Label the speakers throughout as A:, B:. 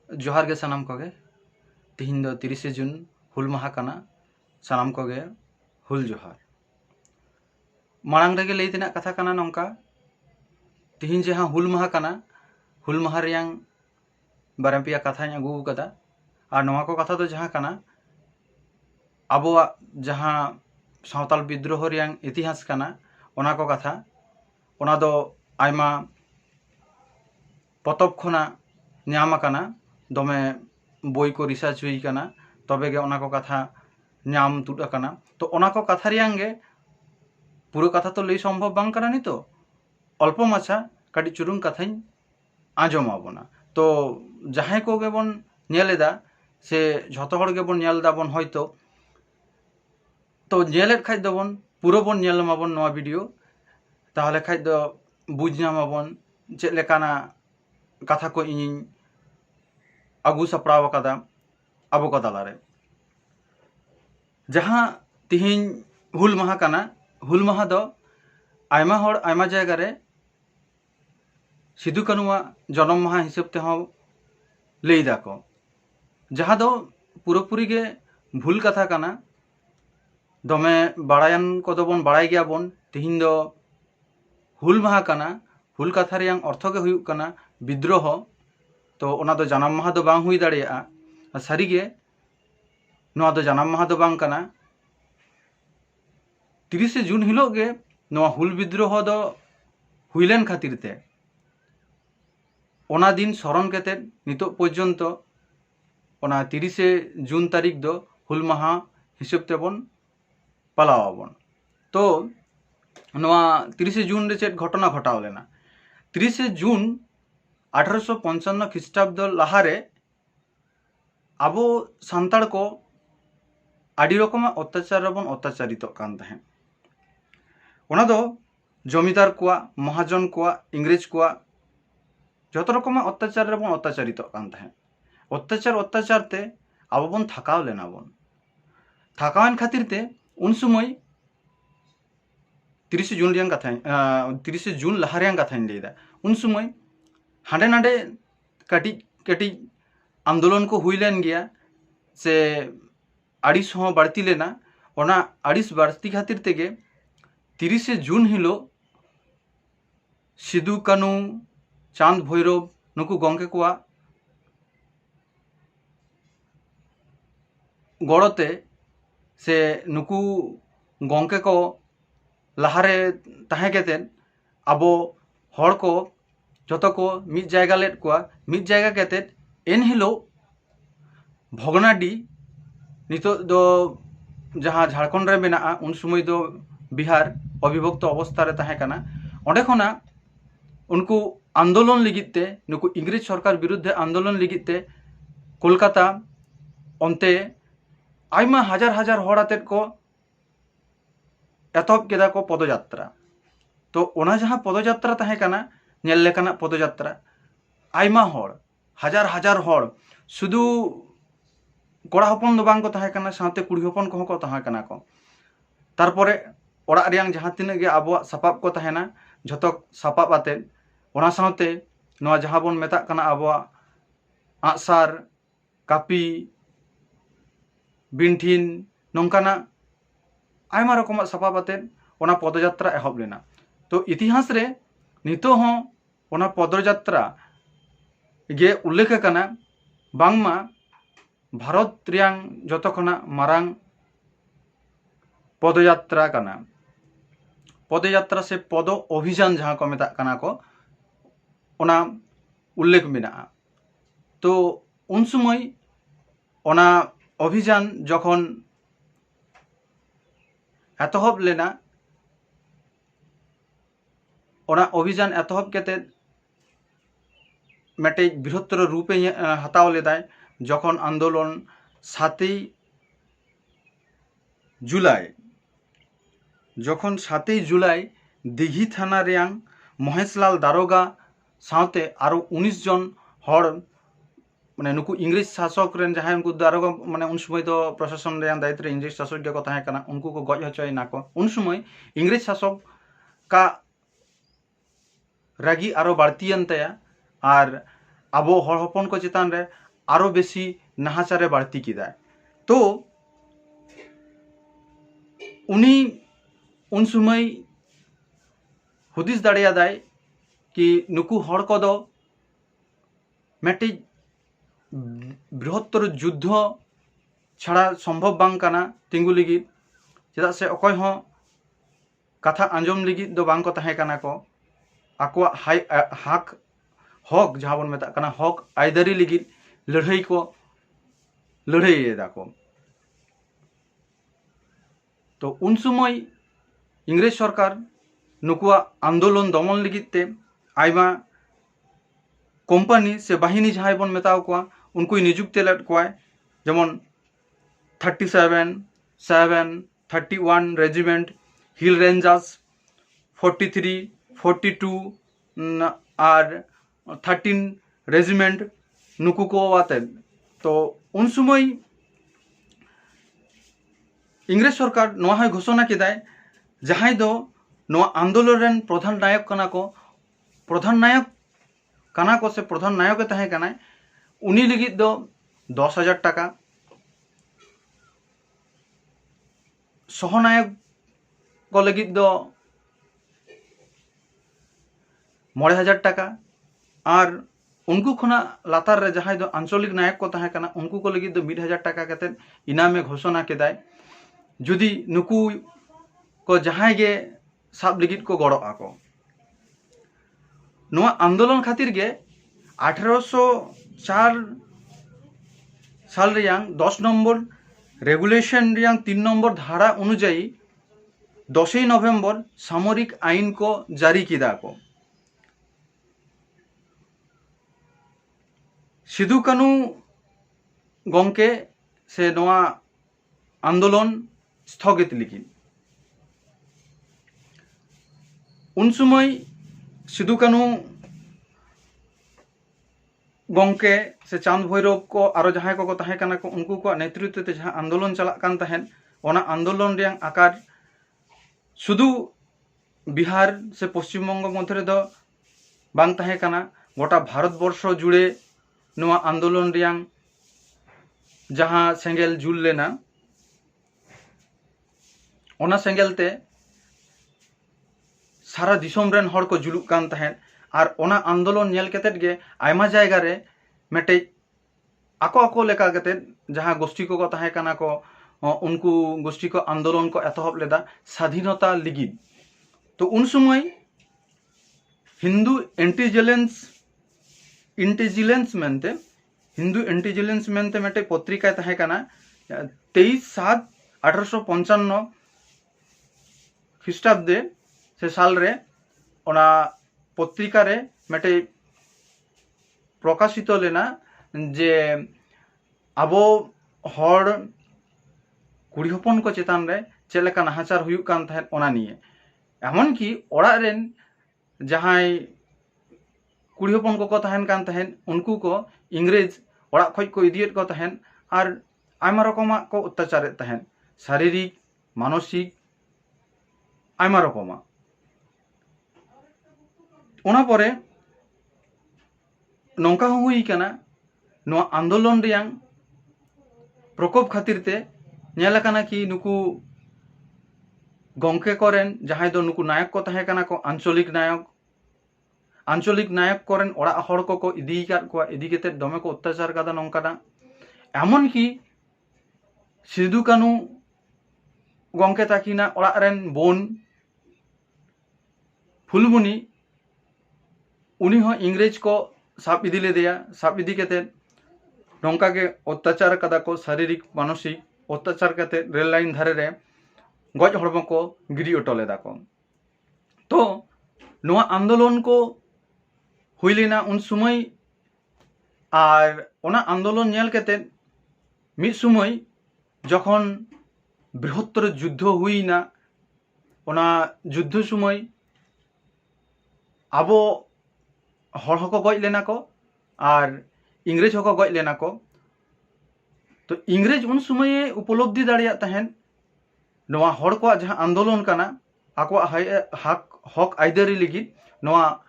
A: जोहार गे सानाम कोगे तिहिन दो 30 जून हुल माहा काना सानाम कोगे हुल जोहार मांग रेगे लई तेना कथा काना नोंका तिहिन जहां हुल माहा काना हुल माहा रेयां बारम पिया कथाᱧ अगू कदा और नोआ को कथा दो जहां काना आबोआ जहां सावताल विद्रोह रेयां इतिहास काना ओना को कथा ओना दो आयमा पतब खना ᱧᱟᱢ आकाना दमे बोई को रिसार्च हुई काना तबे गे ओना को कथा ᱧᱟᱢ तुड आकाना तो ओना को कथा रेयां गे पूरा कथा तो लई सम्भव बांग काना नि तो अल्प माछा काटी चुरुंग कथाኝ आंजम आबोना तो जहां को गे बन नेलेदा से झतो हड़ गे बन नेलदा बन हयतो तो नेलेद खाइ दबन पूरा बन नेलमाबन नोआ वीडियो ताहले खाइ दो बुझ ᱧᱟᱢᱟᱵᱚन चेद लेकाना कथा को इᱧ आगू सपड़ाव कादा आबो को तालारे जहां तिहिन हुल माहा काना हुल माहा दो आयमा हड़ आयमा जायगा रे सिदु कानुआ जन्म माहा हिसाब ते हो लईदा को जहां दो पूरापूरी गे भूल कथा काना दमे बाड़ायान को दो बन बाड़ाय गया बन तिहिन दो हुल माहा काना हुल कथा रेयां अर्थ गे हुयुक काना विद्रोह तो ओना दो जन्म माहा दो बांग हुई दाड़ेया सारीगे नोआ दो जन्म माहा दो बांग काना 30 जून हिलोग गे नोआ हुल विद्रोह दो हुइलेन खातिर ते ओना दिन स्मरण केते नितो पर्यन्त ओना 30 जून तारीख दो हुल माहा हिसाब ते बन पालावाबन तो नोआ 30 जून रे चेद घटना घटाव लेना 30 जून 1855 ख्रीष्टाब्द लाहारे आबो सान्ताड़ को आदि रकम अत्याचार बन अत्याचारित कान तहें ओना दो जमीदार कोआ महाजन कोआ इंग्रेज कोआ जत रकम अत्याचार बन अत्याचारित कान तहें अत्याचार ते आबो बन थकाव लेना बन थकावन खातिर ते उन समय 30 जून रियां कथा 30 जून लहा रियां कथा लेदा उन समय हांडे नांडे कटी कटी आंदोलन को हुईलेन गया से आड़िस हो बाड़ती लेना ओना आड़िस बाड़ती खातिर तेगे 30 जून हिलो सिदु कानू चांद भैरव नुकु गंके कोआ गड़ते से नुकु गंके को लहारे ताहे केतेन आबो हड़ को जतो को मिद जायगा लेट कोआ मिद जायगा केतेन एन हिलो भगनाडी नितो दो जहां झारखंड रे मेना उन समय दो बिहार अविभक्त अवस्था रे ताहे काना ओंडे खना उनको आंदोलन लिगिते नुकु इंग्रेज सरकार विरुद्ध आंदोलन लिगिते कोलकाता अंते आयमा हजार हजार हड़ आतेत को एतहब केदा को पदयात्रा तो ओना जहां पदयात्रा ताहे काना नेल लेकाना पदयात्रा आयमा हड़ हजार हजार हड़ शुधु कोड़ा हपन दो बांग को ताहे काना साथे कुड़ी हपन को ताहे काना को तारपरे ओड़ा रियां जहां तिना गे आबो सपाब को ताहेना झतो सपाब आते ओना साथे नोआ जहां बन मेता काना आबो आसार कापी बिंठिन नोंकाना आयमा रकम सपाब आते ओना पदयात्रा एहब लेना तो इतिहास रे नितो हो ओना पदयात्रा गे उल्लेख काना बांगमा भारत रियां जतो खना मारांग पदयात्रा काना पदयात्रा से पद अभियान जहां को मेता काना को ओना उल्लेख मेना तो उन समय ओना अभियान जखन एतहब लेना ओना अभियान एतहब केते मेटे बृहत्तर रूपे हताव लेदाय जखन आंदोलन 7 जुलाई जखन 7 जुलाई दिघी थाना रियां महेशलाल दारोगा साथे आरो 19 जन हड़ माने नुकु इंग्रेज शासक रेन जहां उनको दारोगा माने उन समय तो प्रशासन रियां दायित्व रे इंग्रेज शासक के को ताहे काना उनको को गज हचय ना को उन समय इंग्रेज शासक का रागी आरो बाड़तीयन तया और आबो हड़ हपन को चितान रे आरो बेसी नाहाचारे बाड़ती किदा। तो उनी उन समय हुदिस दाड़ेयादाय कि नुकु हड़ कोदो मिट्टी बृहत्तर युद्ध छाड़ा सम्भव बांग काना तिंगु लगी, चेदा से अकय हों कथा आंजम लगी दो बांग को तहे काना को, आकुआ हाई हक हक जहाँ बन मेता काना हक आयदारी लगी लड़ाई को लड़ाई को। तो उन समय इंग्रेज सरकार नुकुआ आंदोलन दमन लगिते आयमा कोम्पानी से बाहिनी जहाँ बन मेता को उनको निजुक्ति लेट को, जेमन 37, 7, 31 रेजिमेंट, हिल रेंजर्स 43, 42 और 13 रेजिमेंट नुकु को आते। तो उन समय इंग्रेज सरकार नोहा घोषणा किदाय जहां दो नोआ आंदोलन रेन प्रधान नायक कना को, प्रधान नायक कना को से प्रधान नायक तहे कना उनी लगी दो 10,000 टाका, सहनायक को लगी दो 9,000 टाका और उनको खुना लातार रे जहां दो आंचलिक नायक को तहे कना उनको को लगी दो 1,000 टाका कते इनामे घोषणा केदाय जुदी नुकु को जहां गे साब लगी को गड़ो आको। नोआ आंदोलन खातिर गे 1804 साल Reang 10 number regulation Reang 3 number धारा अनुयायी 10 नवेम्बर सामरिक आईन को जारी किदा को। सिदु कानू गंके से नोआ आंदोलन स्थगित लगी। उन समय सिदु कानू गंके से चांद भैरव को आरो जहां को तहे कना को उनको को नेतृत्व ते जहां आंदोलन चला कान तहेन ओना आंदोलन रियांग आकार शुधु बिहार से पश्चिम बंग मध्य दो बांग तहे कना, गोटा भारत वर्ष जुड़े नोआ आंदोलन रियांग जहां सेंगेल जुल लेना ओना सेंगेल ते सारा दिसोम रेन हर को जुलुक कान तहेन और ओना आंदोलन नेल केतेट गे आयमा जायगा रे मेटे आको आको लेका केतेट जहां गोष्ठी को तहे कना को उनको गोष्ठी को आंदोलन को एतहब लेदा स्वाधीनता लगी। तो उन समय हिंदू इंटेलिजेंस मेनते हिंदू इंटेलिजेंस मेनते मेटे पत्रिका तहे कना 23/7/1855 ख्रीष्टाब्दे से साल रे ओना पत्रिका रे मेटे प्रकाशित लेना जे आबो हर कुड़ी हपन को चेतान रे चेलेका नाहाचार हुयुक कान तहेन ओना निये, एमन कि ओड़ा रेन जहां कुड़ी हपन को तहेन कान तहेन उनको को इंग्रेज ओड़ा खoj को इदियत को तहेन और आयमा रकमा को अत्याचार तहेन शारीरिक मानसिक आयमा रकमा। ओना परे नौका हुई कना नोआ आंदोलन रियांग प्रकोप खातिर ते नेला कना कि नुकु गंके कोरेन जहां दो नुकु नायक को तहे कना को आंचलिक नायक कोरेन ओड़ा हड़ को इदी काद को इदी केते दमे को अत्याचार कादा नौकाना। एमन कि सिदु कानू गंके ताकिना ओड़ा रेन बोन फुलमुनी उनी हो इंग्रेज को साब इदी लेदेया, साब इदी केते नौका के अत्याचार कदा को शारीरिक मानसिक अत्याचार करते रेल लाइन धारे रे गज हड़म को गिरी अटो लेदा को। तो नोआ आंदोलन को हुई लेना उन समय और ओना आंदोलन नेल केते मिद समय जखन बृहत्तर युद्ध हुई ना ओना युद्ध समय आबो हड़ हको गज लेना को और इंग्रेज हको गज लेना को। तो इंग्रेज उन समय उपलब्धि दाड़िया तहेन नोआ हड़ को जहां आंदोलन काना आको हक आयदारी लगी नोआ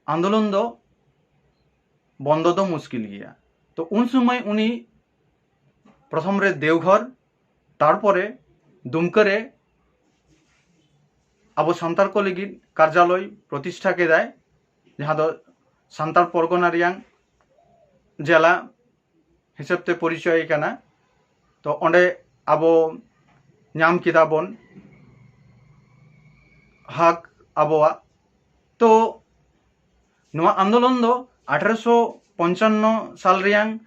A: आंदोलन दो बंद दो मुश्किल गया। तो उन समय उनी प्रथम रे देवघर तारपरे दुमकरे अब सान्ताल को लगी कार्यालय प्रतिष्ठा केदाय जहाँ दो सान्ताल परगना रियांग जिला हिसाब ते परिचय कना। तो ओंडे अब नाम किदा बन हक आबोआ। तो नवा आंदोलन दो 1855 साल रियांग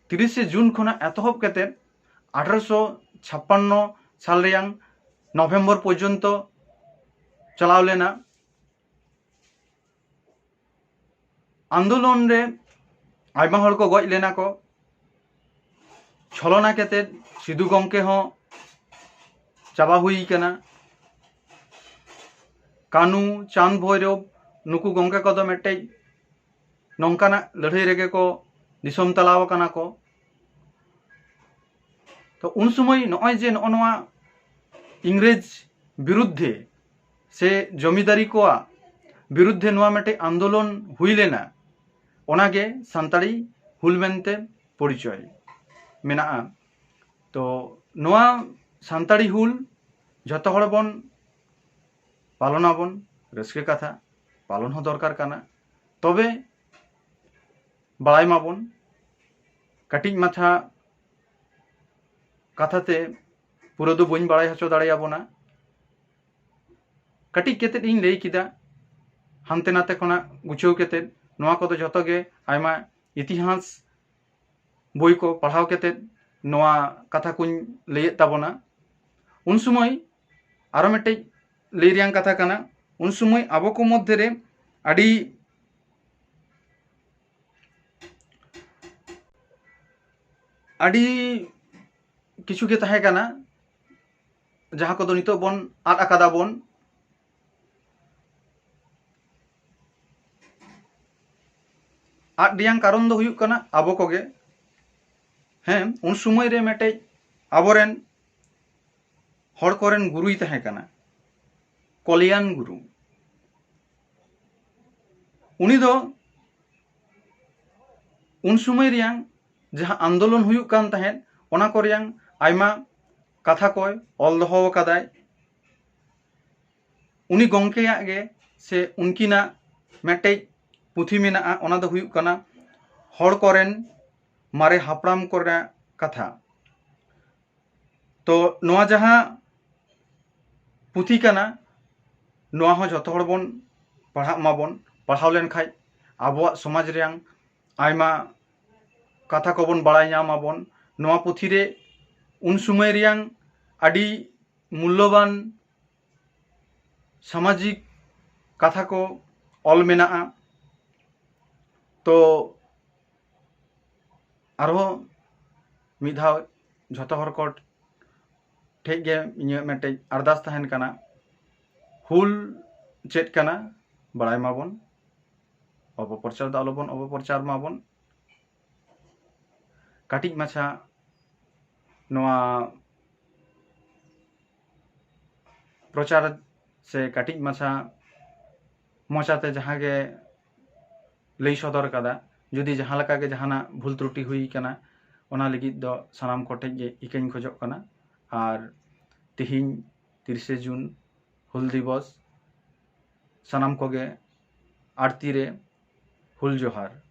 A: 30 जून खुना एतहब केते 1856 साल रियांग नवेम्बर पर्यंत चलाव लेना। आंदोलन रे आयमा हर को गज लेना को छलना केते सिधु गंके हो चाबा हुई कना। कानू चांद भैरव नुकु गंके को मिट्टे नौकाना लड़ाई रेगे को दिसम तलाव कना को। तो उन समय नॉय जे नवा इंग्रेज विरुद्धे से जमीदारी को विरुद्धे नवा मिट्टे आंदोलन हुई लेना ओनागे सान्ताड़ी हुल मेनते परिचय मेना। तो नवा सान्ताड़ी हुल जतो हड़ बन पालनाबन रस्के कथा पालन हो दरकार काना। तबे बाड़ाय माबन कटिज माथा कथाते पूरा दो बइन बाड़ाय हचो दाड़ेयाबोना। कटिज केतेद इन लई किदा हानते नाते खना गुछाव केतेद नवा को जतो गे आयमा इतिहास बई को पढ़ाव केतेद नवा कथा कुñ लईएद ताबोना। उन समय आरो मिट्टे लई रियां कथा काना। उन समय आबो को मध्य रे आडी आडी किछु के ताहे काना जहाँ को नितो बन आद आकादा बन। आद रियां कारण दो हुयुक काना आबो कोगे। हैं उन समय रे मिट्टे आबोरेन हड़ कोरेन गुरुई ताहे काना कल्याण गुरु। उनी दो उन समय रियां जहाँ आंदोलन हुयुक कान ताहेन ओना को रियां आयमा कथा कोय ऑल दोहो कादाय। उनी गंकेयाग गे से उनकिना मिट्टे पुथी मेना ओना दो हुयुक काना हड़ कोरेन मारे हापड़ाम कोरे कथा। तो नवा जहाँ पुथी काना नवा हो जतो हड़ बन पढ़ा माबन पढ़ाव लेन खाय आबोआ समाज रियां आयमा कथा को बन बाड़ाय नामाबन। नवा पुथी रे उन समय रियां आडी मूल्यवान सामाजिक कथा को ऑल मेना। तो आरो मिद धाव झतो हर को ठेक गे इᱧ मिट्टे अरदास ताहेन काना हुल चेद काना बाड़ाय माबन अपप्रचार दा आलोबन अपप्रचार माबन। काटिज माछा नवा प्रचार से काटिज माछा मोचाते जहाँ गे लई सदर कादा जुदी जहाँ लका गे जहाना भूल त्रुटि हुई काना ओना लगिद दो सानाम कोठे गे इकाइन खोजोग काना। आर तिहिñ 30 जून हुल दिवस सानाम कोगे आरती रे हुल जोहार।